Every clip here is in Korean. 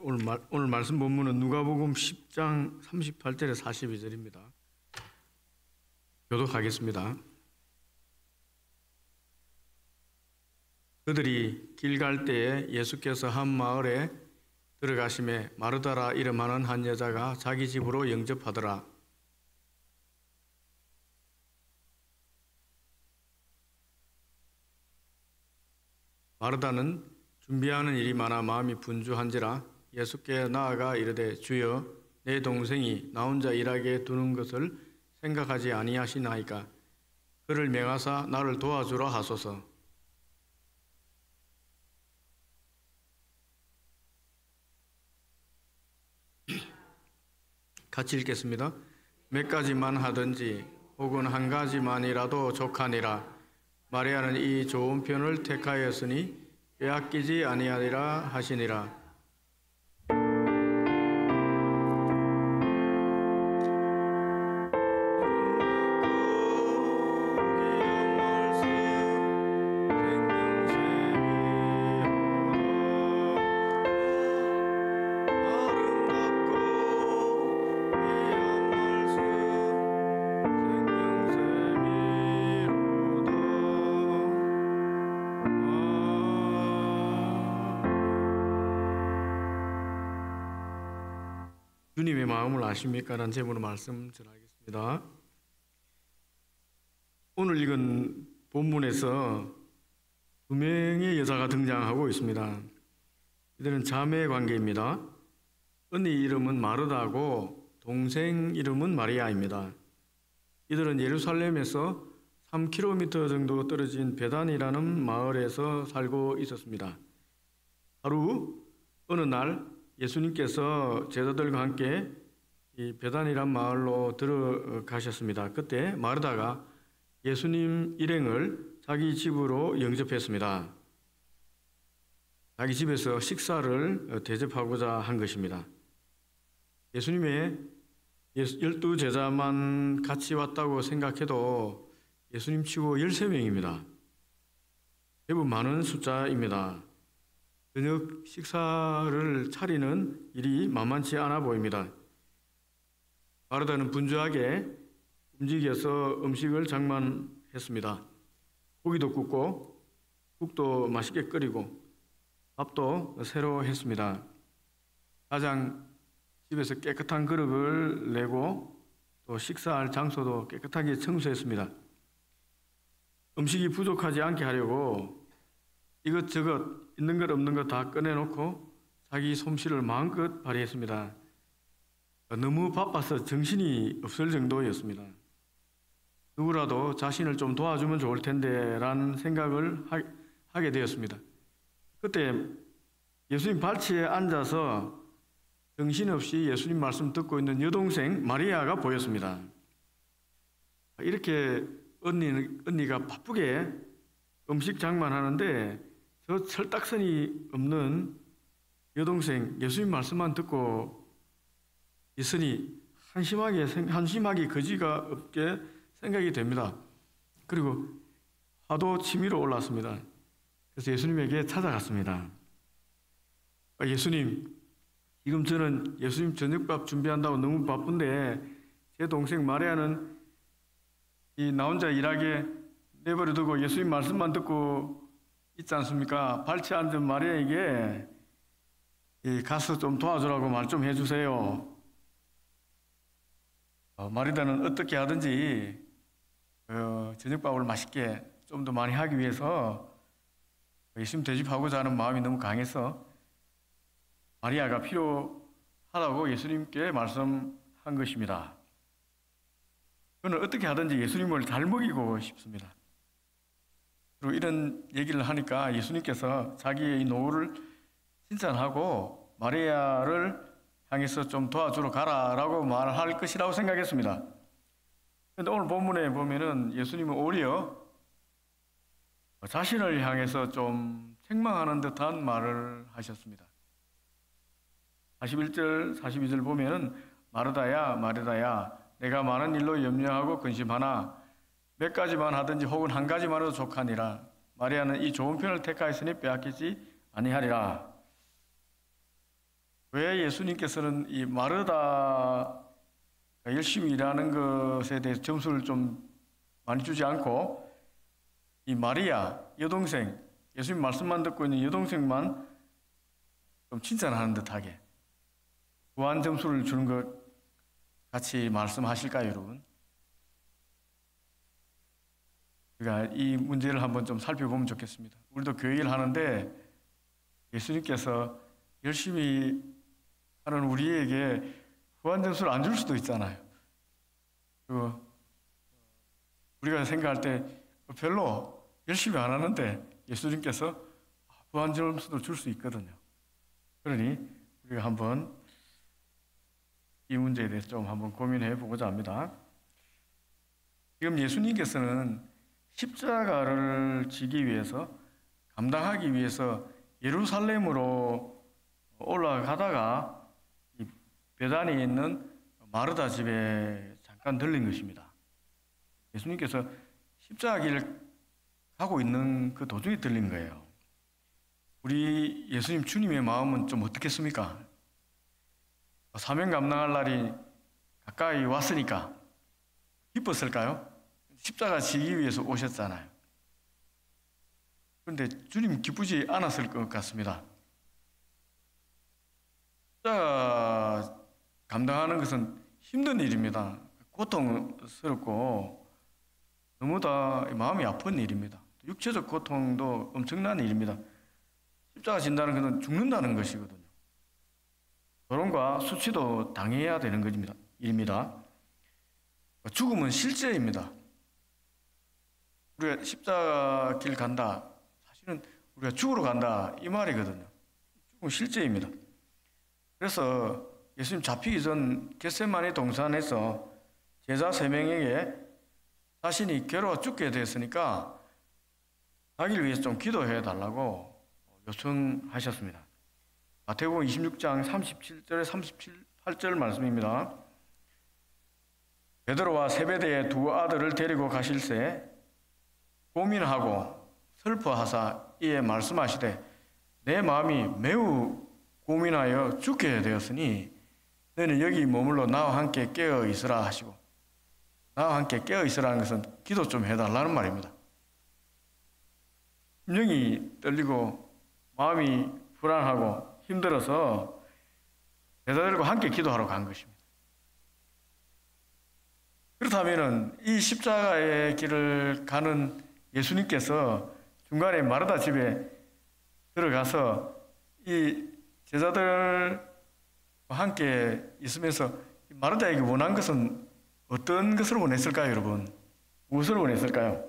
오늘 말씀 본문은 누가복음 10장 38절에 42절입니다. 교독하겠습니다. 그들이 길 갈 때에 예수께서 한 마을에 들어가심에 마르다라 이름하는 한 여자가 자기 집으로 영접하더라. 마르다는 준비하는 일이 많아 마음이 분주한지라 예수께 나아가 이르되 주여 내 동생이 나 혼자 일하게 두는 것을 생각하지 아니하시나이까 그를 명하사 나를 도와주라 하소서. 같이 읽겠습니다. 몇 가지만 하든지 혹은 한 가지만이라도 족하니라. 마리아는 이 좋은 편을 택하였으니 빼앗기지 아니하리라 하시니라. 주님의 마음을 아십니까? 라는 제목으로 말씀 전하겠습니다. 오늘 읽은 본문에서 두 명의 여자가 등장하고 있습니다. 이들은 자매 관계입니다. 언니 이름은 마르다고 동생 이름은 마리아입니다. 이들은 예루살렘에서 3km 정도 떨어진 베단이라는 마을에서 살고 있었습니다. 어느 날 예수님께서 제자들과 함께 이 베단이란 마을로 들어가셨습니다. 그때 마르다가 예수님 일행을 자기 집으로 영접했습니다. 자기 집에서 식사를 대접하고자 한 것입니다. 예수님의 12제자만 같이 왔다고 생각해도 예수님 치고 13명입니다. 대부분 많은 숫자입니다. 저녁 식사를 차리는 일이 만만치 않아 보입니다. 마르다는 분주하게 움직여서 음식을 장만했습니다. 고기도 굽고 국도 맛있게 끓이고 밥도 새로 했습니다. 가장 집에서 깨끗한 그릇을 내고 또 식사할 장소도 깨끗하게 청소했습니다. 음식이 부족하지 않게 하려고 이것저것 있는 것 없는 것 다 꺼내놓고 자기 솜씨를 마음껏 발휘했습니다. 너무 바빠서 정신이 없을 정도였습니다. 누구라도 자신을 좀 도와주면 좋을 텐데 라는 생각을 하게 되었습니다. 그때 예수님 발치에 앉아서 정신없이 예수님 말씀 듣고 있는 여동생 마리아가 보였습니다. 이렇게 언니가 바쁘게 음식 장만하는데 저 철딱선이 없는 여동생 예수님 말씀만 듣고 있으니 한심하게 거지가 없게 생각이 됩니다. 그리고 화도 치밀어 올랐습니다. 그래서 예수님에게 찾아갔습니다. 예수님, 지금 저는 예수님 저녁밥 준비한다고 너무 바쁜데 제 동생 마리아는 나 혼자 일하게 내버려 두고 예수님 말씀만 듣고 있지 않습니까? 발치 앉은 마리아에게 가서 좀 도와주라고 말 좀 해주세요. 마리아는 어떻게 하든지 저녁밥을 맛있게 좀 더 많이 하기 위해서 예수님 대접하고자 하는 마음이 너무 강해서 마리아가 필요하다고 예수님께 말씀한 것입니다. 저는 어떻게 하든지 예수님을 잘 먹이고 싶습니다. 그리고 이런 얘기를 하니까 예수님께서 자기의 이 노후를 칭찬하고 마리아를 향해서 좀 도와주러 가라라고 말할 것이라고 생각했습니다. 그런데 오늘 본문에 보면은 예수님은 오히려 자신을 향해서 좀 책망하는 듯한 말을 하셨습니다. 41절, 42절 보면은 마르다야, 마르다야, 내가 많은 일로 염려하고 근심하나 몇 가지만 하든지 혹은 한 가지만으로 족하니라. 마리아는 이 좋은 편을 택하였으니 빼앗기지 아니하리라. 왜 예수님께서는 이 마르다 열심히 일하는 것에 대해서 점수를 좀 많이 주지 않고 이 마리아 여동생, 예수님 말씀만 듣고 있는 여동생만 좀 칭찬하는 듯하게 무한 점수를 주는 것 같이 말씀하실까요, 여러분? 우리가 이 문제를 한번 좀 살펴보면 좋겠습니다. 우리도 교회 일 하는데 예수님께서 열심히 하는 우리에게 무한 점수를 안 줄 수도 있잖아요. 그리고 우리가 생각할 때 별로 열심히 안 하는데 예수님께서 무한 점수도 줄 수 있거든요. 그러니 우리가 한번 이 문제에 대해서 좀 한번 고민해 보고자 합니다. 지금 예수님께서는 십자가를 지기 위해서, 감당하기 위해서 예루살렘으로 올라가다가 이 베단에 있는 마르다 집에 잠깐 들린 것입니다. 예수님께서 십자가 길을 가고 있는 그 도중에 들린 거예요. 우리 예수님 주님의 마음은 좀 어떻겠습니까? 사명 감당할 날이 가까이 왔으니까 기뻤을까요? 십자가 지기 위해서 오셨잖아요. 그런데 주님 기쁘지 않았을 것 같습니다. 십자가 감당하는 것은 힘든 일입니다. 고통스럽고 너무 다 마음이 아픈 일입니다. 육체적 고통도 엄청난 일입니다. 십자가 진다는 것은 죽는다는 것이거든요. 조롱과 수치도 당해야 되는 일입니다. 죽음은 실제입니다. 우리가 십자가 길 간다, 사실은 우리가 죽으러 간다 이 말이거든요. 죽음은 실제입니다. 그래서 예수님 잡히기 전 겟세마네 동산에서 제자 3명에게 자신이 괴로워 죽게 됐으니까 자기를 위해서 좀 기도해 달라고 요청하셨습니다. 마태복음 26장 37절에 38절 말씀입니다. 베드로와 세베대의 2 아들을 데리고 가실새 고민하고 슬퍼하사 이에 말씀하시되 내 마음이 매우 고민하여 죽게 되었으니 너는 여기 머물러 나와 함께 깨어 있으라 하시고, 나와 함께 깨어 있으라는 것은 기도 좀 해달라는 말입니다. 심령이 떨리고 마음이 불안하고 힘들어서 제자들과 함께 기도하러 간 것입니다. 그렇다면 이 십자가의 길을 가는 예수님께서 중간에 마르다 집에 들어가서 이 제자들과 함께 있으면서 마르다에게 원한 것은 어떤 것을 원했을까요, 여러분? 무엇을 원했을까요?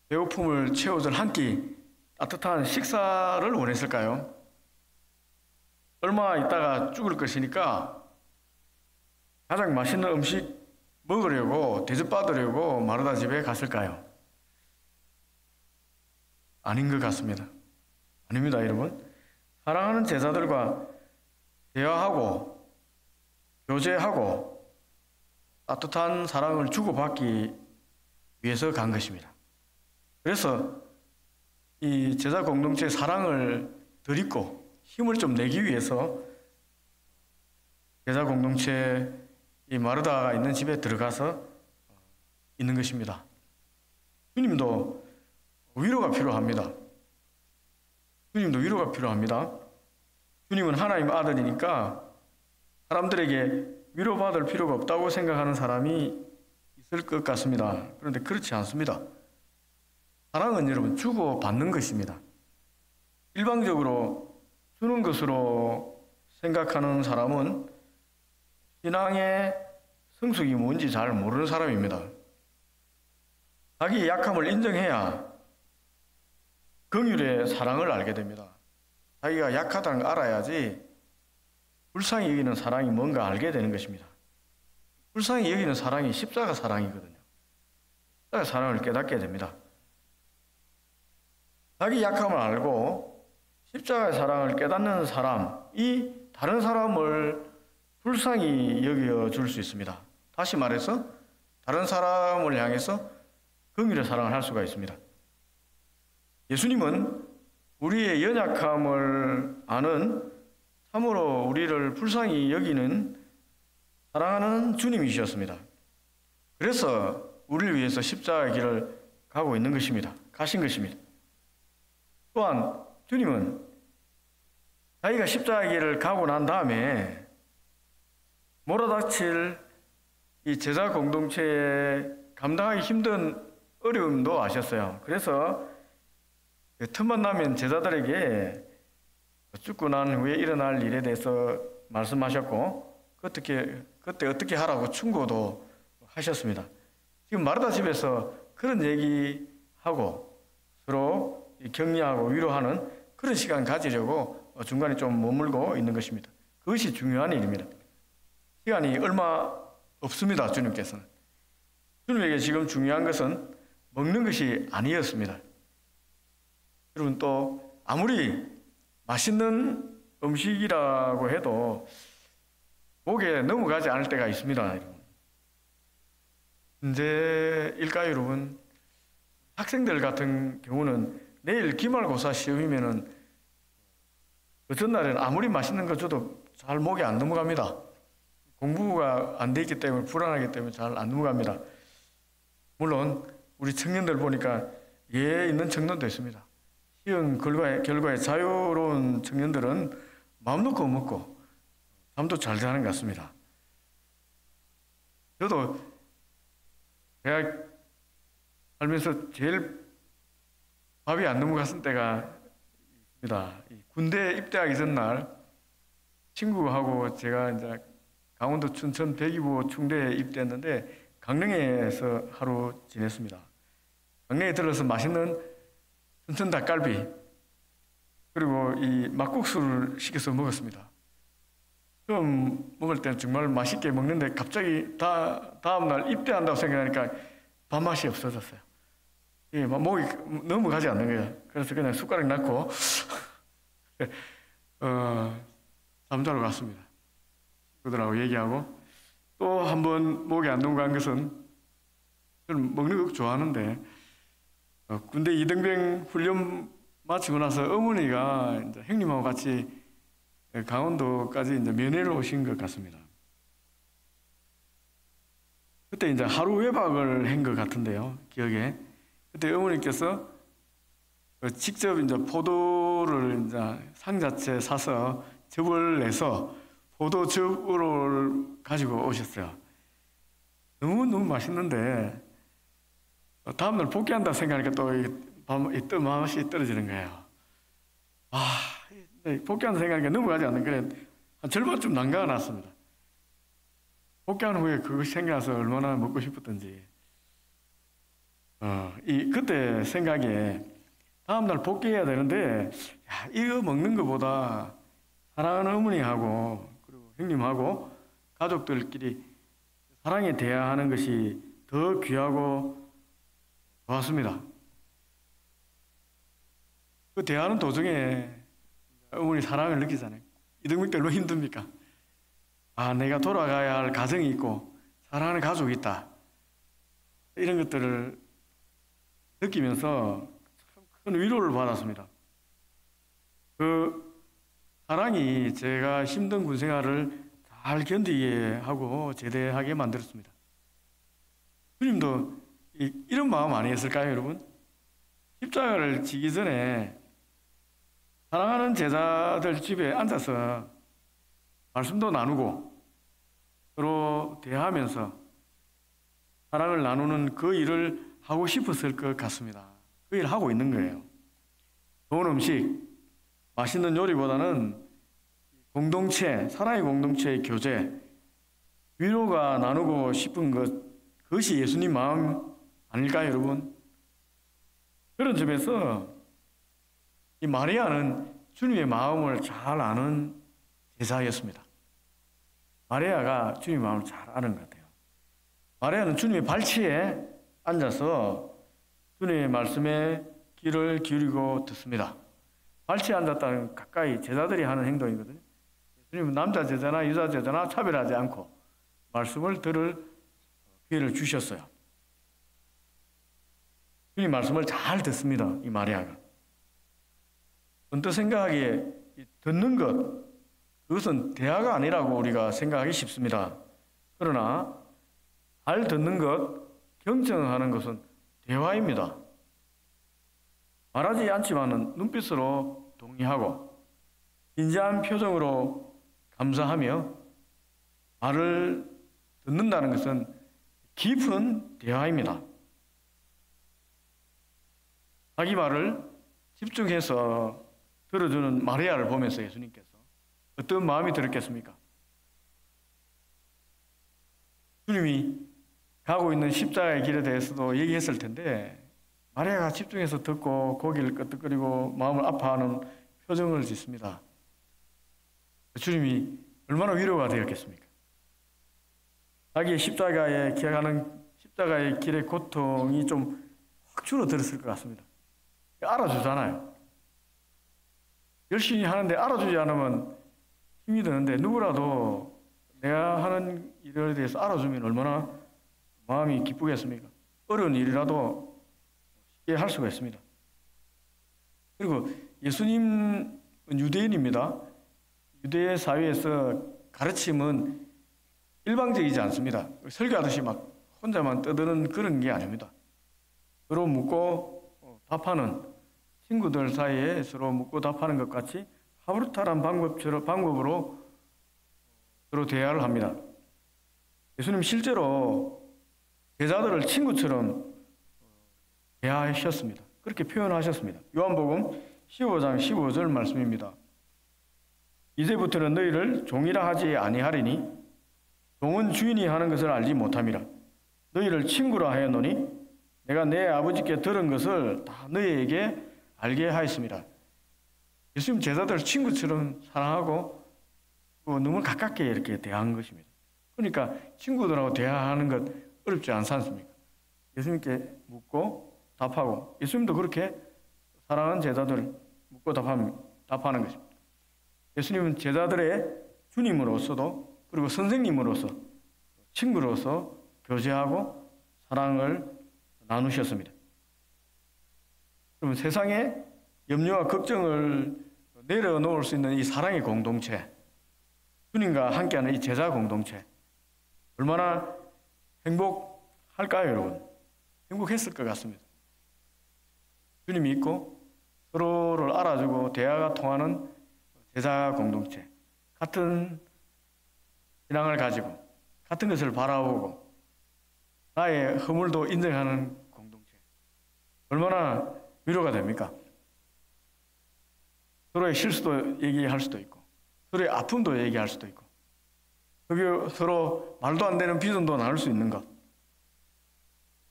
배고픔을 채워줄 한 끼 따뜻한 식사를 원했을까요? 얼마 있다가 죽을 것이니까 가장 맛있는 음식 먹으려고, 대접받으려고 마르다 집에 갔을까요? 아닌 것 같습니다. 아닙니다, 여러분. 사랑하는 제자들과 대화하고 교제하고 따뜻한 사랑을 주고받기 위해서 간 것입니다. 그래서 이 제자 공동체의 사랑을 덜입고 힘을 좀 내기 위해서 제자 공동체 이 마르다가 있는 집에 들어가서 있는 것입니다. 주님도 위로가 필요합니다. 주님도 위로가 필요합니다. 주님은 하나님 아들이니까 사람들에게 위로받을 필요가 없다고 생각하는 사람이 있을 것 같습니다. 그런데 그렇지 않습니다. 사랑은 여러분 주고받는 것입니다. 일방적으로 주는 것으로 생각하는 사람은 신앙의 성숙이 뭔지 잘 모르는 사람입니다. 자기의 약함을 인정해야 긍휼의 사랑을 알게 됩니다. 자기가 약하다는 걸 알아야지 불쌍히 여기는 사랑이 뭔가 알게 되는 것입니다. 불쌍히 여기는 사랑이 십자가 사랑이거든요. 십자가 사랑을 깨닫게 됩니다. 자기 약함을 알고 십자가의 사랑을 깨닫는 사람이 다른 사람을 불쌍히 여겨줄 수 있습니다. 다시 말해서 다른 사람을 향해서 긍휼의 사랑을 할 수가 있습니다. 예수님은 우리의 연약함을 아는 참으로 우리를 불쌍히 여기는 사랑하는 주님이셨습니다. 그래서 우리를 위해서 십자가의 길을 가고 있는 것입니다. 가신 것입니다. 또한 주님은 자기가 십자가의 길을 가고 난 다음에 몰아닥칠 이 제자 공동체에 감당하기 힘든 어려움도 아셨어요. 그래서 틈만 나면 제자들에게 죽고 난 후에 일어날 일에 대해서 말씀하셨고 그때 어떻게 하라고 충고도 하셨습니다. 지금 마르다 집에서 그런 얘기하고 서로 격려하고 위로하는 그런 시간 가지려고 중간에 좀 머물고 있는 것입니다. 그것이 중요한 일입니다. 시간이 얼마 없습니다. 주님께서는. 주님에게 지금 중요한 것은 먹는 것이 아니었습니다. 여러분, 또 아무리 맛있는 음식이라고 해도 목에 넘어가지 않을 때가 있습니다. 여러분. 문제일까요, 여러분? 학생들 같은 경우는 내일 기말고사 시험이면은 그 전날에는 아무리 맛있는 거 줘도 잘 목에 안 넘어갑니다. 공부가 안 돼 있기 때문에 불안하기 때문에 잘 안 넘어갑니다. 물론 우리 청년들 보니까 예 있는 청년도 있습니다. 시험 결과에 자유로운 청년들은 마음 놓고 먹고 잠도 잘 자는 것 같습니다. 저도 대학 살면서 제일 밥이 안 넘어갔을 때가 있습니다. 군대 입대하기 전날 친구하고 제가 이제 강원도 춘천 백이보 충대에 입대했는데 강릉에서 하루 지냈습니다. 강릉에 들어서 맛있는 춘천 닭갈비 그리고 이 막국수를 시켜서 먹었습니다. 처음 먹을 때는 정말 맛있게 먹는데 갑자기 다음날 입대한다고 생각하니까 밥맛이 없어졌어요. 예, 목이 넘어가지 않는 거예요. 그래서 그냥 숟가락 넣고 잠자러 갔습니다. 친구들하고 얘기하고 또 한 번 목이 안 넘어간 것은 저는 먹는 거 좋아하는데 군대 이등병 훈련 마치고 나서 어머니가 이제 형님하고 같이 강원도까지 이제 면회를 오신 것 같습니다. 그때 이제 하루 외박을 한 것 같은데요, 기억에. 그때 어머니께서 직접 이제 포도를 이제 상자채 사서 즙을 내서 포도즙을 가지고 오셨어요. 너무 맛있는데 다음날 복귀한다 생각하니까 또 맛이 떨어지는 거예요. 복귀한다 생각하니까 넘어가지 않는 그래 한 절반쯤 난가가 났습니다. 복귀한 후에 그것이 생각나서 얼마나 먹고 싶었던지. 그때 생각에 다음날 복귀해야 되는데 이거 먹는 것보다 사랑하는 어머니하고 그리고 형님하고 가족들끼리 사랑에 대하는 것이 더 귀하고 좋았습니다. 그 대하는 도중에 어머니 사랑을 느끼잖아요. 이등병 때 얼마나 힘듭니까? 내가 돌아가야 할 가정이 있고 사랑하는 가족이 있다. 이런 것들을 느끼면서 참 큰 위로를 받았습니다. 그 사랑이 제가 힘든 군 생활을 잘 견디게 하고 제대하게 만들었습니다. 주님도 이런 마음 아니었을까요, 여러분? 십자가를 지기 전에 사랑하는 제자들 집에 앉아서 말씀도 나누고 서로 대화하면서 사랑을 나누는 그 일을 하고 싶었을 것 같습니다. 그 일을 하고 있는 거예요. 좋은 음식, 맛있는 요리보다는 공동체, 사랑의 공동체의 교제, 위로가 나누고 싶은 그것이 예수님 마음 아닐까요, 여러분? 그런 점에서 이 마리아는 주님의 마음을 잘 아는 제자였습니다. 마리아가 주님의 마음을 잘 아는 것 같아요. 마리아는 주님의 발치에 앉아서 주님의 말씀에 귀를 기울이고 듣습니다. 발치에 앉았다는 가까이 제자들이 하는 행동이거든요. 예수님은 남자 제자나 여자 제자나 차별하지 않고 말씀을 들을 기회를 주셨어요. 주님 말씀을 잘 듣습니다. 이 마리아가. 언뜻 생각하기에 듣는 것, 그것은 대화가 아니라고 우리가 생각하기 쉽습니다. 그러나 알 듣는 것, 경청하는 것은 대화입니다. 말하지 않지만은 눈빛으로 동의하고 진지한 표정으로 감사하며 말을 듣는다는 것은 깊은 대화입니다. 자기 말을 집중해서 들어주는 마리아를 보면서 예수님께서 어떤 마음이 들었겠습니까? 주님이 가고 있는 십자가의 길에 대해서도 얘기했을 텐데 마리아가 집중해서 듣고 고개를 끄덕거리고 마음을 아파하는 표정을 짓습니다. 주님이 얼마나 위로가 되었겠습니까? 자기의 십자가에 기억하는 십자가의 길의 고통이 좀 확 줄어들었을 것 같습니다. 알아주잖아요. 열심히 하는데 알아주지 않으면 힘이 드는데 누구라도 내가 하는 일에 대해서 알아주면 얼마나 마음이 기쁘겠습니까? 어려운 일이라도 쉽게 할 수가 있습니다. 그리고 예수님은 유대인입니다. 유대 사회에서 가르침은 일방적이지 않습니다. 설교하듯이 막 혼자만 떠드는 그런 게 아닙니다. 서로 묻고 답하는 친구들 사이에 서로 묻고 답하는 것 같이 하브루탈한 방법으로 서로 대화를 합니다. 예수님 실제로 제자들을 친구처럼 대하셨습니다. 그렇게 표현하셨습니다. 요한복음 15장 15절 말씀입니다. 이제부터는 너희를 종이라 하지 아니하리니 종은 주인이 하는 것을 알지 못함이라. 너희를 친구라 하였노니 내가 내 아버지께 들은 것을 다 너희에게 알게 하였습니다. 예수님 제자들 친구처럼 사랑하고 너무 가깝게 이렇게 대한 것입니다. 그러니까 친구들하고 대화하는 것 어렵지 않지 않습니까? 예수님께 묻고 답하고 예수님도 그렇게 사랑하는 제자들을 묻고 답하는 것입니다. 예수님은 제자들의 주님으로서도 그리고 선생님으로서 친구로서 교제하고 사랑을 나누셨습니다. 그러면 세상에 염려와 걱정을 내려놓을 수 있는 이 사랑의 공동체, 주님과 함께하는 이 제자 공동체, 얼마나 행복할까요, 여러분? 행복했을 것 같습니다. 주님이 있고 서로를 알아주고 대화가 통하는 제자 공동체, 같은 신앙을 가지고 같은 것을 바라보고 나의 허물도 인정하는 공동체, 얼마나 위로가 됩니까? 서로의 실수도 얘기할 수도 있고 서로의 아픔도 얘기할 수도 있고 그리고 서로 말도 안 되는 비전도 나눌 수 있는 것,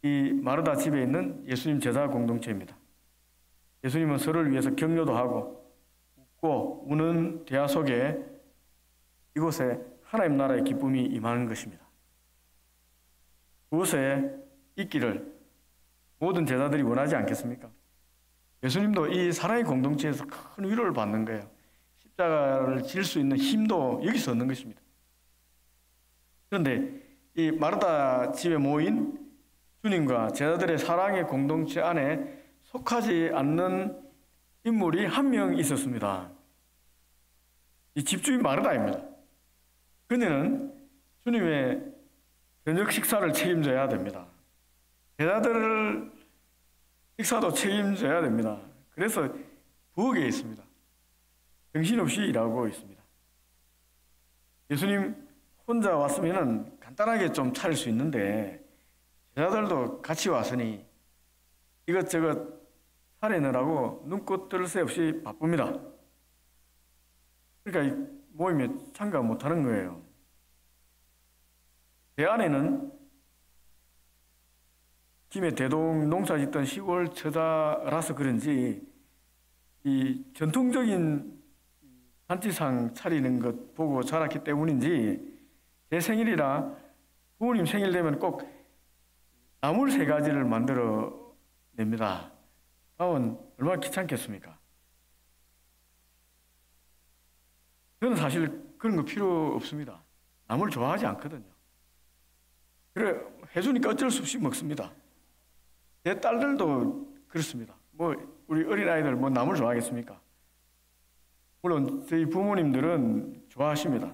이 마르다 집에 있는 예수님 제자 공동체입니다. 예수님은 서로를 위해서 격려도 하고 웃고 우는 대화 속에 이곳에 하나님 나라의 기쁨이 임하는 것입니다. 그곳에 있기를 모든 제자들이 원하지 않겠습니까? 예수님도 이 사랑의 공동체에서 큰 위로를 받는 거예요. 십자가를 질 수 있는 힘도 여기서 얻는 것입니다. 그런데 이 마르다 집에 모인 주님과 제자들의 사랑의 공동체 안에 속하지 않는 인물이 한 명 있었습니다. 이 집주인 마르다입니다. 그녀는 주님의 저녁 식사를 책임져야 됩니다. 제자들 식사도 책임져야 됩니다. 그래서 부엌에 있습니다. 정신없이 일하고 있습니다. 예수님 혼자 왔으면 간단하게 좀 차릴 수 있는데 제자들도 같이 왔으니 이것저것 차리느라고 눈꽃 뜰 새 없이 바쁩니다. 그러니까 이 모임에 참가 못하는 거예요. 제 아내는 김해 대동 농사 짓던 시골 처자라서 그런지 이 전통적인 잔치상 차리는 것 보고 자랐기 때문인지 제 생일이라 부모님 생일 되면 꼭 나물 3가지를 만들어 냅니다. 다음은 얼마나 귀찮겠습니까? 저는 사실 그런 거 필요 없습니다. 나물 좋아하지 않거든요. 그래 해주니까 어쩔 수 없이 먹습니다. 제 딸들도 그렇습니다. 우리 어린아이들 나물 좋아하겠습니까? 물론 저희 부모님들은 좋아하십니다.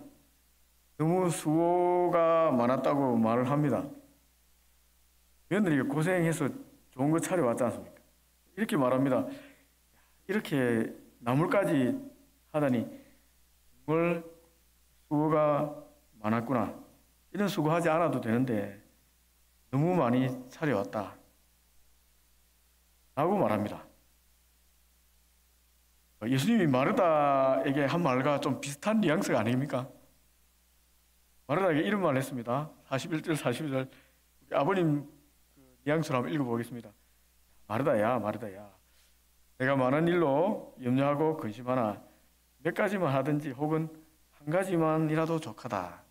너무 수고가 많았다고 말을 합니다. 며느리가 고생해서 좋은 거 차려왔지 않습니까? 이렇게 말합니다. 이렇게 나물까지 하다니 정말 수고가 많았구나. 이런 수고하지 않아도 되는데 너무 많이 차려왔다 라고 말합니다. 예수님이 마르다에게 한 말과 좀 비슷한 뉘앙스가 아닙니까? 마르다에게 이런 말을 했습니다. 41절 42절 아버님 뉘앙스로 한번 읽어보겠습니다. 마르다야 내가 많은 일로 염려하고 근심하나 몇 가지만 하든지 혹은 한 가지만이라도 족하다.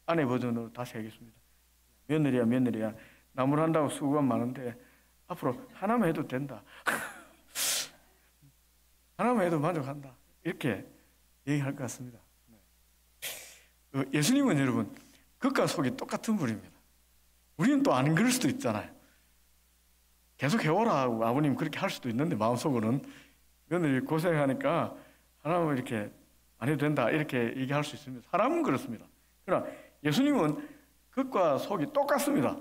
아내 버전으로 다시 하겠습니다. 며느리야 나물 한다고 수고가 많은데 앞으로 하나만 해도 된다. 하나만 해도 만족한다. 이렇게 얘기할 것 같습니다. 예수님은 여러분 겉과 속이 똑같은 분입니다. 우리는 또 안 그럴 수도 있잖아요. 계속 해오라 하고 아버님 그렇게 할 수도 있는데 마음속으로는 며느리 고생하니까 하나만 이렇게 안 해도 된다 이렇게 얘기할 수 있습니다. 사람은 그렇습니다. 그러나 예수님은 겉과 속이 똑같습니다.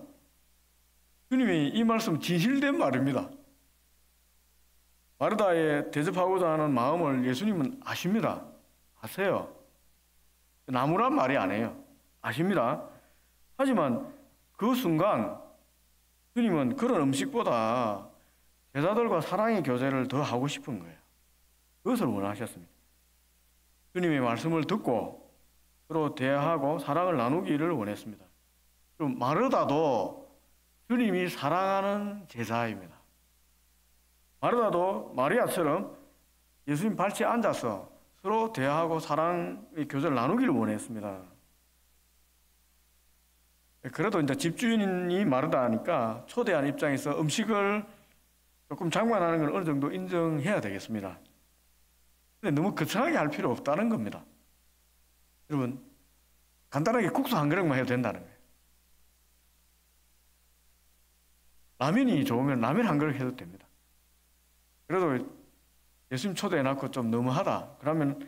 주님이 이 말씀 진실된 말입니다. 마르다에 대접하고자 하는 마음을 예수님은 아십니다. 아세요. 나무란 말이 아니에요. 아십니다. 하지만 그 순간 주님은 그런 음식보다 제자들과 사랑의 교제를 더 하고 싶은 거예요. 그것을 원하셨습니다. 주님의 말씀을 듣고 서로 대화하고 사랑을 나누기를 원했습니다. 그럼 마르다도 주님이 사랑하는 제자입니다. 마르다도 마리아처럼 예수님 발치에 앉아서 서로 대화하고 사랑의 교제를 나누기를 원했습니다. 그래도 이제 집주인이 마르다니까 초대한 입장에서 음식을 조금 장관하는 걸 어느 정도 인정해야 되겠습니다. 근데 너무 거창하게 할 필요 없다는 겁니다. 여러분, 간단하게 국수 한 그릇만 해도 된다는 거예요. 라면이 좋으면 라면 한 그릇 해도 됩니다. 그래도 예수님 초대해놓고 좀 너무하다. 그러면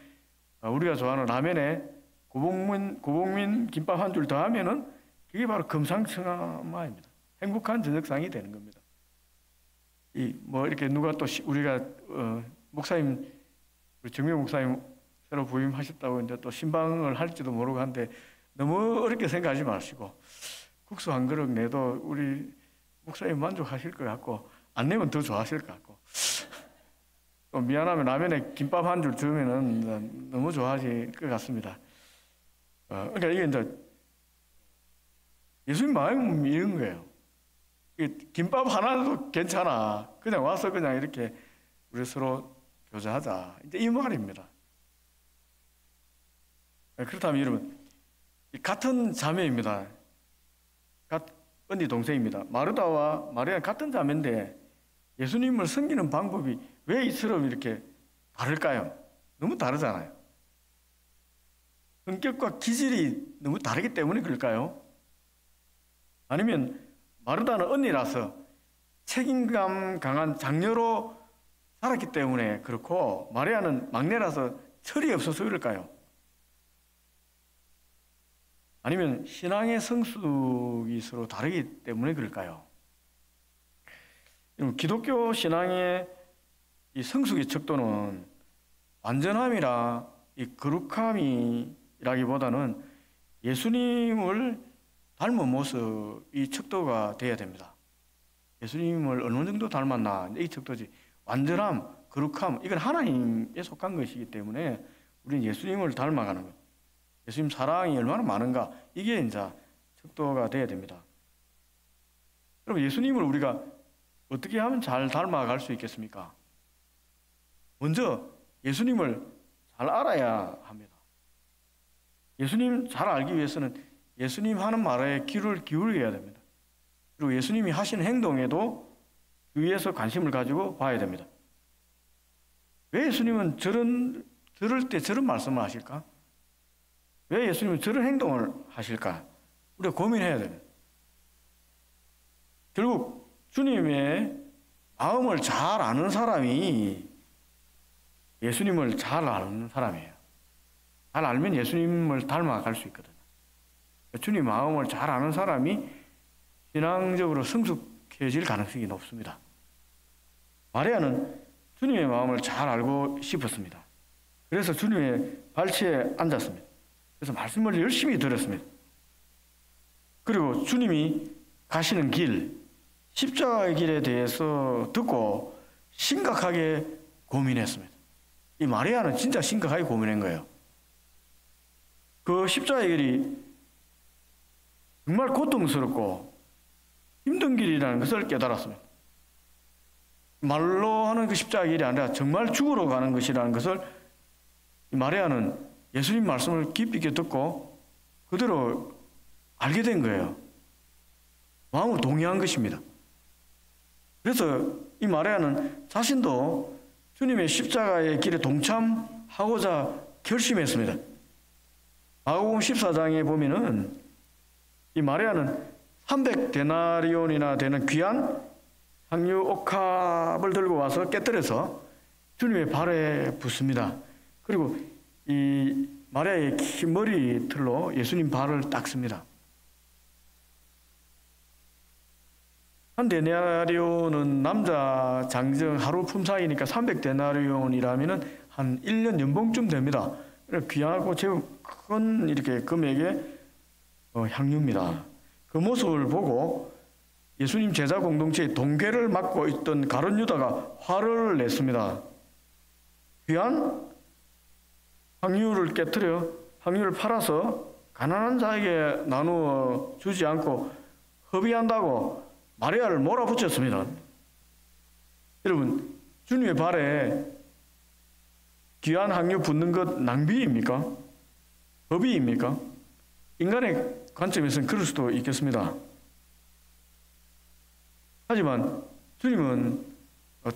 우리가 좋아하는 라면에 고복민 김밥 한 줄 더하면은 그게 바로 금상첨화입니다. 행복한 저녁상이 되는 겁니다. 이렇게 누가 또 우리가 목사님 정명 목사님 새로 부임하셨다고 이제 또 신방을 할지도 모르고 한데 너무 어렵게 생각하지 마시고 국수 한 그릇 내도 우리 목사님 만족하실 것 같고 안 내면 더 좋아하실 것 같고 또 미안하면 라면에 김밥 한 줄 주면은 너무 좋아하실 것 같습니다. 그러니까 이게 이제 예수님 마음이 이런 거예요. 김밥 하나도 괜찮아. 그냥 와서 그냥 이렇게 우리 서로 교제하자. 이제 이 말입니다. 그렇다면 여러분, 같은 자매입니다. 언니 동생입니다. 마르다와 마리아 같은 자매인데 예수님을 섬기는 방법이 왜 이처럼 이렇게 다를까요? 너무 다르잖아요. 성격과 기질이 너무 다르기 때문에 그럴까요? 아니면 마르다는 언니라서 책임감 강한 장녀로 살았기 때문에 그렇고 마리아는 막내라서 철이 없어서 그럴까요? 아니면 신앙의 성숙이 서로 다르기 때문에 그럴까요? 기독교 신앙의 이 성숙의 척도는 완전함이라 이 거룩함이라기보다는 예수님을 닮은 모습이 척도가 돼야 됩니다. 예수님을 어느 정도 닮았나 이 척도지. 완전함, 거룩함 이건 하나님에 속한 것이기 때문에 우리는 예수님을 닮아가는 것. 예수님 사랑이 얼마나 많은가 이게 이제 척도가 돼야 됩니다. 그럼 예수님을 우리가 어떻게 하면 잘 닮아갈 수 있겠습니까? 먼저 예수님을 잘 알아야 합니다. 예수님 잘 알기 위해서는 예수님 하는 말에 귀를 기울여야 됩니다. 그리고 예수님이 하시는 행동에도 주위에서 관심을 가지고 봐야 됩니다. 왜 예수님은 들을 때 저런 말씀을 하실까? 왜 예수님은 저런 행동을 하실까? 우리가 고민해야 됩니다. 결국 주님의 마음을 잘 아는 사람이 예수님을 잘 아는 사람이에요. 잘 알면 예수님을 닮아갈 수 있거든요. 주님 마음을 잘 아는 사람이 신앙적으로 성숙해질 가능성이 높습니다. 마리아는 주님의 마음을 잘 알고 싶었습니다. 그래서 주님의 발치에 앉았습니다. 그래서 말씀을 열심히 들었습니다. 그리고 주님이 가시는 길, 십자가의 길에 대해서 듣고 심각하게 고민했습니다. 이 마리아는 진짜 심각하게 고민한 거예요. 그 십자가의 길이 정말 고통스럽고 힘든 길이라는 것을 깨달았습니다. 말로 하는 그 십자가의 길이 아니라 정말 죽으러 가는 것이라는 것을 이 마리아는 예수님 말씀을 깊이 있게 듣고 그대로 알게 된 거예요. 마음을 동의한 것입니다. 그래서 이 마리아는 자신도 주님의 십자가의 길에 동참하고자 결심했습니다. 마가복음 14장에 보면은 이 마리아는 300데나리온이나 되는 귀한 향유 옥합을 들고 와서 깨뜨려서 주님의 발에 붓습니다. 그리고 이 마리아의 긴 머리털로 예수님 발을 닦습니다. 한 데나리온은 남자 장정 하루 품삯이니까 300데나리온이라면은 한 1년 연봉쯤 됩니다. 귀하고 매우 큰 이렇게 금액의 향유입니다. 그 모습을 보고 예수님 제자 공동체의 동괴를 맡고 있던 가룟 유다가 화를 냈습니다. 귀한 향유를 깨뜨려 향유를 팔아서 가난한 자에게 나누어 주지 않고 허비한다고 마리아를 몰아붙였습니다. 여러분, 주님의 발에 귀한 향유 붓는 것 낭비입니까? 허비입니까? 인간의 관점에서는 그럴 수도 있겠습니다. 하지만 주님은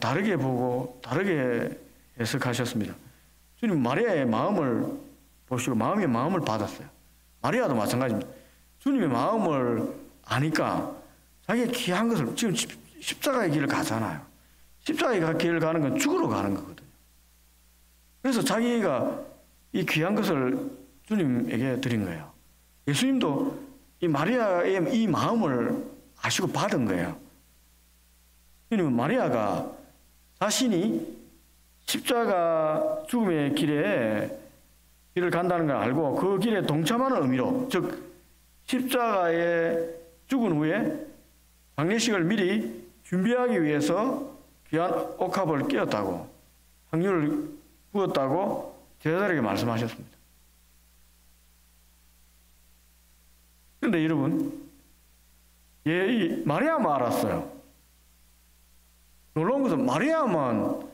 다르게 보고 다르게 해석하셨습니다. 주님 마리아의 마음을 보시고 마음의 마음을 받았어요. 마리아도 마찬가지입니다. 주님의 마음을 아니까 자기의 귀한 것을 지금 십자가의 길을 가잖아요. 십자가의 길을 가는 건 죽으러 가는 거거든요. 그래서 자기가 이 귀한 것을 주님에게 드린 거예요. 예수님도 이 마리아의 이 마음을 아시고 받은 거예요. 주님은 마리아가 자신이 십자가 죽음의 길을 간다는 걸 알고 그 길에 동참하는 의미로, 즉 십자가에 죽은 후에 장례식을 미리 준비하기 위해서 귀한 옥합을 끼웠다고, 향유를 부었다고 제자들에게 말씀하셨습니다. 그런데 여러분, 이 마리아만 알았어요. 놀라운 것은 마리아만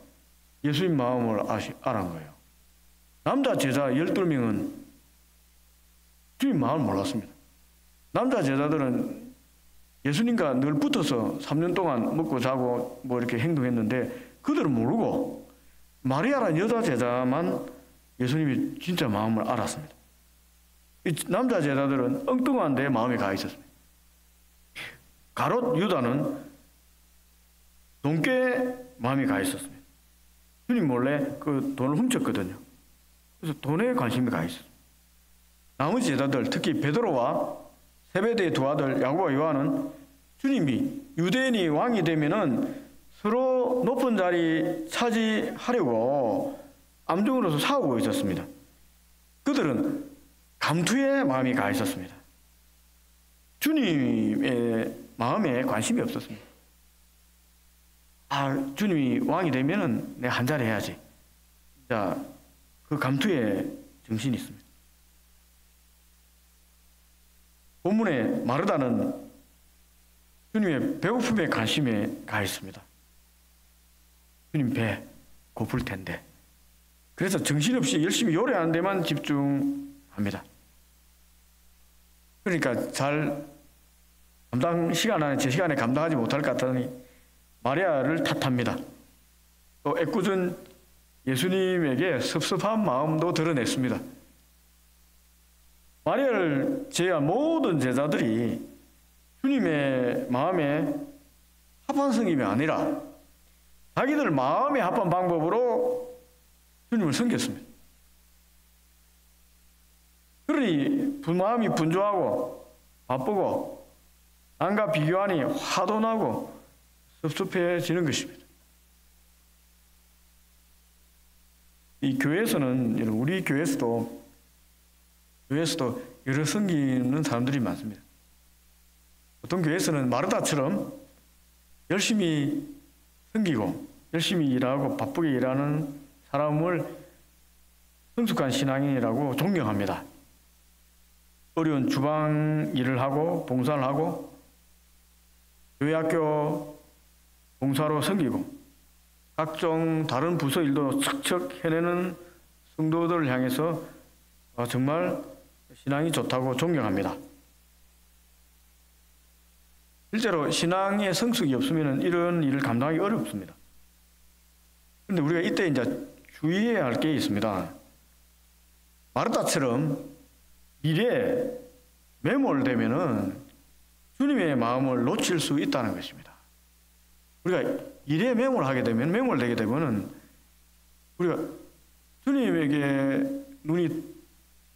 예수님 마음을 알은 거예요. 남자 제자 12명은 주님 마음을 몰랐습니다. 남자 제자들은 예수님과 늘 붙어서 3년 동안 먹고 자고 뭐 이렇게 행동했는데 그들은 모르고 마리아라는 여자 제자만 예수님이 진짜 마음을 알았습니다. 이 남자 제자들은 엉뚱한 데 마음이 가 있었습니다. 가롯 유다는 돈께 마음이 가 있었습니다. 주님 몰래 그 돈을 훔쳤거든요. 그래서 돈에 관심이 가 있었습니다. 나머지 제자들, 특히 베드로와 세베대의 두 아들 야고보와 요한은 주님이 유대인이 왕이 되면은 서로 높은 자리 차지하려고 암종으로서 싸우고 있었습니다. 그들은 감투에 마음이 가 있었습니다. 주님의 마음에 관심이 없었습니다. 주님이 왕이 되면은 내가 한 자리 해야지. 자, 그 감투에 정신이 있습니다. 본문에 마르다는 주님의 배고픔에 관심에 가 있습니다. 주님 배 고플 텐데. 그래서 정신없이 열심히 요리하는 데만 집중합니다. 그러니까 잘 제 시간에 감당하지 못할 것 같으니 마리아를 탓합니다. 또 애꿎은 예수님에게 섭섭한 마음도 드러냈습니다. 마리아를 제외한 모든 제자들이 주님의 마음에 합한 성김이 아니라 자기들 마음에 합한 방법으로 주님을 섬겼습니다. 그러니 마음이 분주하고 바쁘고 남과 비교하니 화도 나고 섭섭해지는 것입니다. 이 교회에서는, 우리 교회에서도 여러 섬기는 사람들이 많습니다. 어떤 교회에서는 마르다처럼 열심히 섬기고 열심히 일하고 바쁘게 일하는 사람을 성숙한 신앙인이라고 존경합니다. 어려운 주방 일을 하고 봉사를 하고 교회 학교 봉사로 섬기고 각종 다른 부서 일도 척척 해내는 성도들을 향해서 정말 신앙이 좋다고 존경합니다. 실제로 신앙의 성숙이 없으면 이런 일을 감당하기 어렵습니다. 그런데 우리가 이때 이제 주의해야 할 게 있습니다. 마르다처럼 일에 매몰되면은 주님의 마음을 놓칠 수 있다는 것입니다. 우리가 일에 매몰되게 되면은 우리가 주님에게 눈이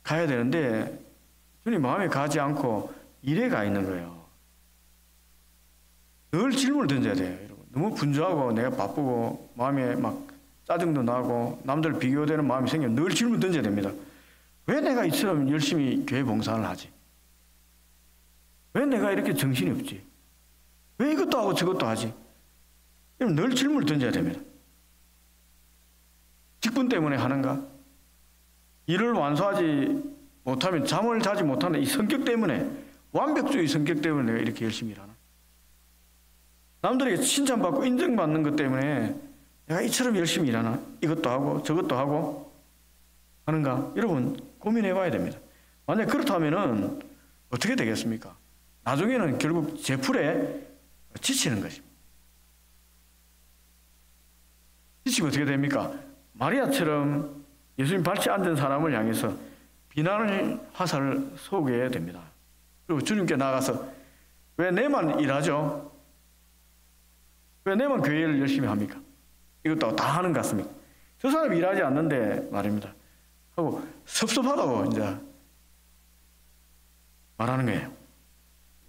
가야 되는데 주님 마음에 가지 않고 일에 가 있는 거예요. 늘 질문을 던져야 돼요, 여러분. 너무 분주하고 내가 바쁘고 마음에 막 짜증도 나고 남들 비교되는 마음이 생기면 늘 질문 던져야 됩니다. 왜 내가 이처럼 열심히 교회 봉사를 하지? 왜 내가 이렇게 정신이 없지? 왜 이것도 하고 저것도 하지? 늘 질문을 던져야 됩니다. 직분 때문에 하는가? 일을 완수하지 못하면 잠을 자지 못하는 이 성격 때문에, 완벽주의 성격 때문에 내가 이렇게 열심히 일하나? 남들에게 칭찬받고 인정받는 것 때문에 내가 이처럼 열심히 일하나? 이것도 하고 저것도 하고 하는가? 여러분 고민해 봐야 됩니다. 만약 그렇다면은 어떻게 되겠습니까? 나중에는 결국 제풀에 지치는 것입니다. 지치면 어떻게 됩니까? 마리아처럼 예수님 발치 앉은 사람을 향해서 비난의 화살을 쏘게 됩니다. 그리고 주님께 나가서 왜 내만 일하죠? 왜 내만 교회를 열심히 합니까? 이것도 다 하는 것 같습니까? 저 사람이 일하지 않는데 말입니다. 하고 섭섭하다고 이제 말하는 거예요.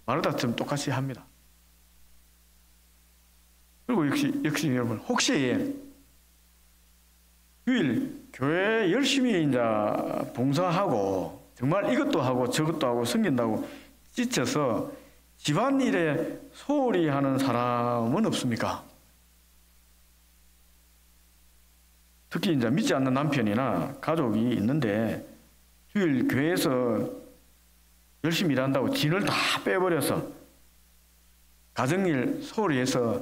마르다처럼 똑같이 합니다. 그리고 역시 여러분, 혹시 주일 교회 열심히 이제 봉사하고 정말 이것도 하고 저것도 하고 섬긴다고 지쳐서 집안일에 소홀히 하는 사람은 없습니까? 특히 이제 믿지 않는 남편이나 가족이 있는데 주일 교회에서 열심히 일한다고 진을 다 빼버려서 가정일 소홀히 해서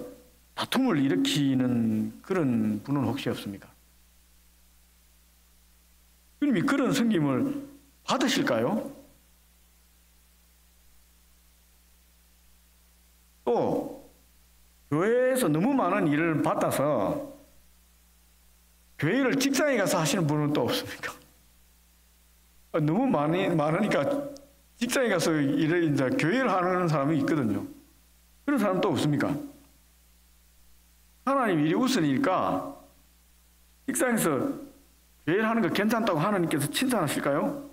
다툼을 일으키는 그런 분은 혹시 없습니까? 주님이 그런 섬김을 받으실까요? 또 교회에서 너무 많은 일을 받아서 교회를 직장에 가서 하시는 분은 또 없습니까? 너무 많으니까 직장에 가서 일을 이제 교회를 하는 사람이 있거든요. 그런 사람 또 없습니까? 하나님 일이 우선이니까 직장에서 교회를 하는 거 괜찮다고 하나님께서 칭찬하실까요?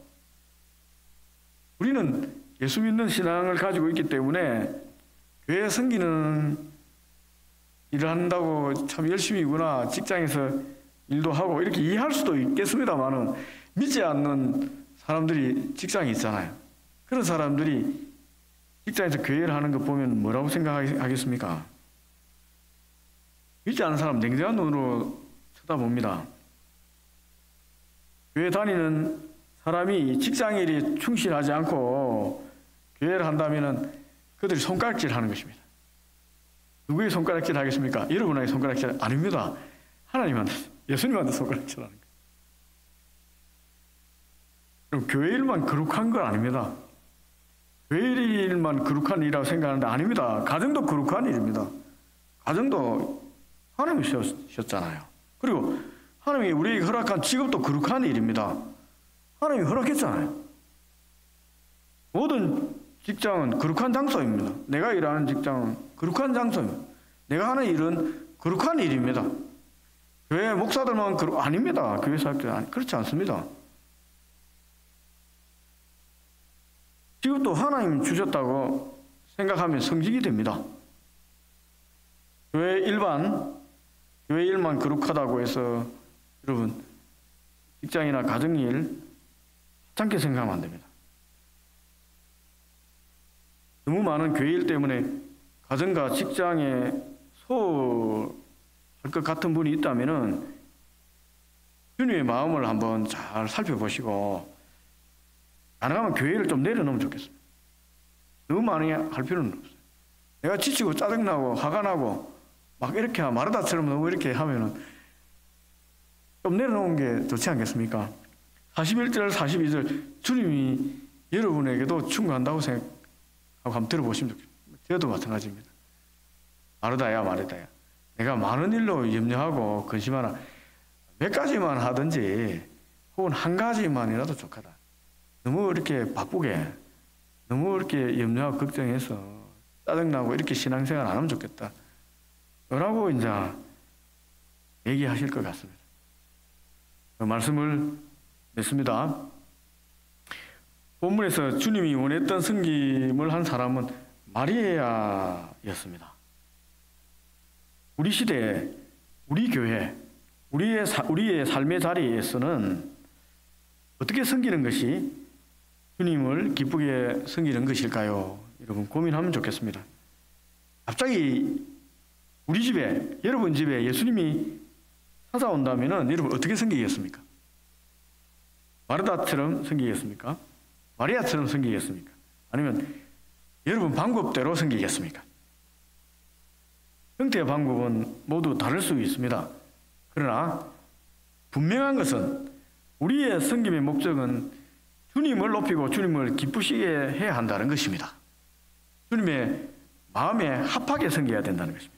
우리는 예수 믿는 신앙을 가지고 있기 때문에 교회 섬기는 일을 한다고 참 열심히구나, 직장에서 일도 하고 이렇게 이해할 수도 있겠습니다만은 믿지 않는 사람들이 직장에 있잖아요. 그런 사람들이 직장에서 교회를 하는 거 보면 뭐라고 생각하겠습니까? 믿지 않는 사람 냉정한 눈으로 쳐다봅니다. 교회 다니는 사람이 직장일이 충실하지 않고 교회를 한다면 그들이 손가락질 하는 것입니다. 누구의 손가락질 하겠습니까? 여러분에게 손가락질 아닙니다. 하나님한테, 예수님한테 손가락질 하는 거예요. 그럼 교회 일만 거룩한 건 아닙니다. 교회 일만 거룩한 일이라고 생각하는데 아닙니다. 가정도 거룩한 일입니다. 가정도 하나님이 셨잖아요. 그리고 하나님이 우리에게 허락한 직업도 거룩한 일입니다. 하나님이 허락했잖아요. 모든 직장은 거룩한 장소입니다. 내가 일하는 직장은 거룩한 장소입니다. 내가 하는 일은 거룩한 일입니다. 교회 목사들만 아닙니다. 교회 사역들 그렇지 않습니다. 지금도 하나님 주셨다고 생각하면 성직이 됩니다. 교회 일만 거룩하다고 해서 여러분 직장이나 가정일 하찮게 생각하면 안 됩니다. 너무 많은 교회 일 때문에 가정과 직장에 소홀할 것 같은 분이 있다면은 주님의 마음을 한번 잘 살펴보시고 가능하면 교회를 좀 내려놓으면 좋겠습니다. 너무 많이 할 필요는 없어요. 내가 지치고 짜증나고 화가 나고 막 이렇게 마르다처럼 너무 이렇게 하면은 좀 내려놓은 게 좋지 않겠습니까? 41절, 42절 주님이 여러분에게도 충고한다고 생각하고 한번 들어보시면 좋겠습니다. 저도 마찬가지입니다. 마르다야. 내가 많은 일로 염려하고 근심하나 몇 가지만 하든지 혹은 한 가지만이라도 좋겠다. 너무 이렇게 바쁘게 너무 이렇게 염려하고 걱정해서 짜증나고 이렇게 신앙생활 안 하면 좋겠다. 라고 이제 얘기하실 것 같습니다. 그 말씀을 냈습니다. 본문에서 주님이 원했던 섬김을 한 사람은 마리아였습니다. 우리 시대에 우리 교회 우리의 삶의 자리에서는 어떻게 섬기는 것이 주님을 기쁘게 섬기는 것일까요? 여러분 고민하면 좋겠습니다. 갑자기 우리 집에 여러분 집에 예수님이 찾아온다면 여러분 어떻게 섬기겠습니까? 마르다처럼 섬기겠습니까? 마리아처럼 섬기겠습니까? 아니면 여러분 방법대로 섬기겠습니까? 형태의 방법은 모두 다를 수 있습니다. 그러나 분명한 것은 우리의 섬김의 목적은 주님을 높이고 주님을 기쁘시게 해야 한다는 것입니다. 주님의 마음에 합하게 섬겨야 된다는 것입니다.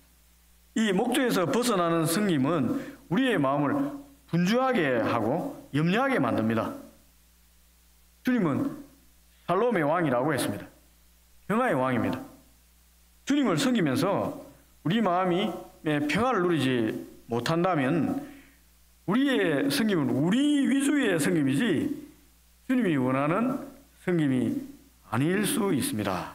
이 목적에서 벗어나는 섬김은 우리의 마음을 분주하게 하고 염려하게 만듭니다. 주님은 샬롬의 왕이라고 했습니다. 평화의 왕입니다. 주님을 섬기면서 우리 마음이 평화를 누리지 못한다면 우리의 섬김은 우리 위주의 섬김이지 주님이 원하는 섬김이 아닐 수 있습니다.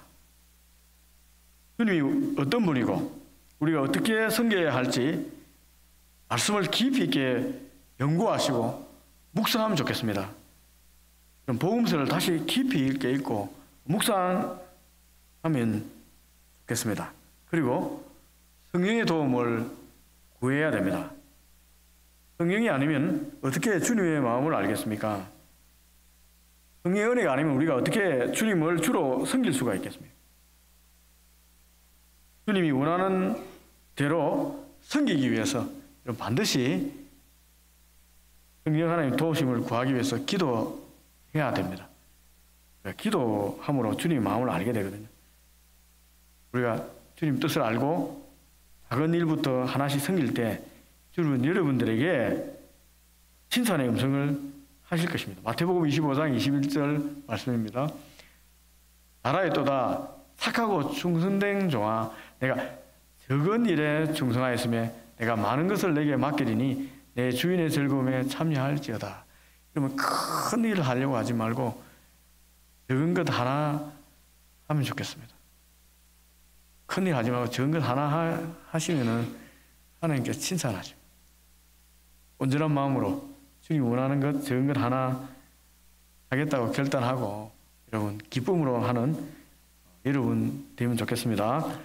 주님이 어떤 분이고 우리가 어떻게 섬겨야 할지 말씀을 깊이 있게 연구하시고 묵상하면 좋겠습니다. 그럼 복음서를 다시 깊이 있게 읽고 묵상하면 좋겠습니다. 그리고 성령의 도움을 구해야 됩니다. 성령이 아니면 어떻게 주님의 마음을 알겠습니까? 성령의 은혜가 아니면 우리가 어떻게 주님을 주로 섬길 수가 있겠습니까? 주님이 원하는 대로 섬기기 위해서 반드시 성령 하나님 도우심을 구하기 위해서 기도해야 됩니다. 기도함으로 주님의 마음을 알게 되거든요. 우리가 주님 뜻을 알고 작은 일부터 하나씩 섬길 때 주님은 여러분들에게 칭찬의 음성을 하실 것입니다. 마태복음 25장 21절 말씀입니다. 나라에 또다 착하고 충성된 종아, 내가 적은 일에 충성하였으며 내가 많은 것을 내게 맡기리니 내 주인의 즐거움에 참여할지어다. 그러면 큰 일을 하려고 하지 말고 적은 것 하나 하면 좋겠습니다. 큰 일 하지 말고 적은 것 하나 하시면은 하나님께 칭찬하죠. 온전한 마음으로 주님 원하는 것 적은 것 하나 하겠다고 결단하고 여러분 기쁨으로 하는 여러분 되면 좋겠습니다.